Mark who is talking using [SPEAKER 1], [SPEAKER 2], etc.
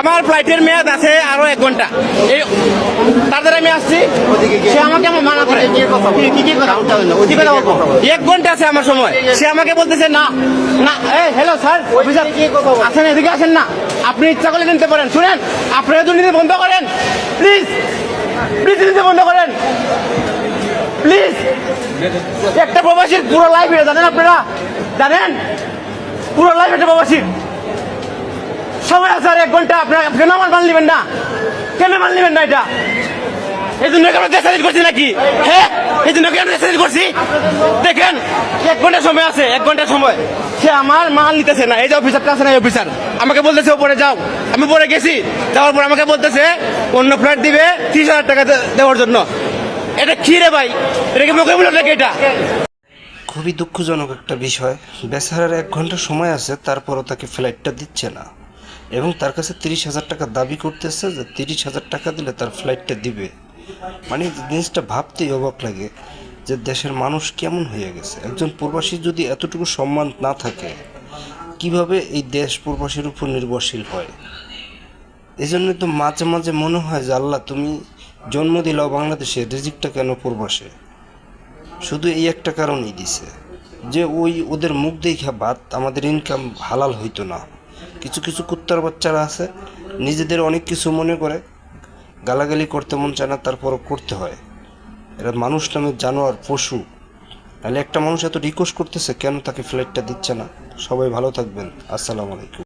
[SPEAKER 1] আমার ফ্লাইটের মেয়াদ আছে আরো 1 ঘন্টা। এই তাদের আমি আসছি, সে আমাকে মানা করে 1 ঘন্টা আছে আমার সময়, সে আমাকে বলতেছে না না। হ্যালো স্যার, অফিসার আসেন, এদিকে আসেন না, আপনি ইচ্ছা করলে নিতে পারেন। শুনেন, আপনারা দুর্নীতি বন্ধ করেন প্লিজ, প্লিজ দুর্নীতি বন্ধ করেন প্লিজ। একটা প্রবাসীর পুরো লাইফ এটা জানেন, আপনারা জানেন পুরো লাইফ একটা প্রবাসীর সময় আছে আর 1 ঘন্টা। আপনারা কেন আমার মান নেবেন না? কেন মান নেবেন না? এটা এই জন্য আমরা দেশাদিন করছি নাকি? হ্যাঁ, এই জন্য আমরা দেশাদিন করছি। দেখেন 1 ঘন্টা সময় আছে, 1 ঘন্টা সময়, সে আমার মাল নিতেছে না। এই যে অফিসারটা আছে না, এই অফিসার আমাকে বলতেছে ওপরে যাও। আমি পরে গেছি, যাওয়ার পর আমাকে বলতেছে অন্য ফ্লাইট দিবে 30,000 টাকা দেওয়ার জন্য। এটা কি রে ভাই? এটা কি মোকাবিলা নাকি? এটা
[SPEAKER 2] খুবই দুঃখজনক একটা বিষয়। বেচারার 1 ঘন্টা সময় আছে, তারপরও তাকে ফ্লাইটটা দিচ্ছে না এবং তার কাছে 30,000 টাকা দাবি করতেছে যে 30,000 টাকা দিলে তার ফ্লাইটটা দিবে। মানে জিনিসটা ভাবতেই অবাক লাগে যে দেশের মানুষ কেমন হয়ে গেছে। একজন প্রবাসী যদি এতটুকু সম্মান না থাকে, কিভাবে এই দেশ প্রবাসীর উপর নির্ভরশীল হয়? এই জন্য তো মাঝে মাঝে মনে হয় যে আল্লাহ, তুমি জন্ম দিলাও বাংলাদেশে, রিজিকটা কেন প্রবাসে? শুধু এই একটা কারণেই দিছে যে ওদের মুখ দেখা ভাত আমাদের ইনকাম হালাল হইতো না। কিছু কিছু কুত্তার বাচ্চারা আছে, নিজেদের অনেক কিছু মনে করে, গালাগালি করতে মন চায় না, তারপরও করতে হয়। এরা মানুষ নামে জানোয়ার, পশু। তাহলে একটা মানুষ এত রিকোয়েস্ট করতেছে, কেন তাকে ফ্লাইটটা দিচ্ছে না? সবাই ভালো থাকবেন। আসসালামু আলাইকুম।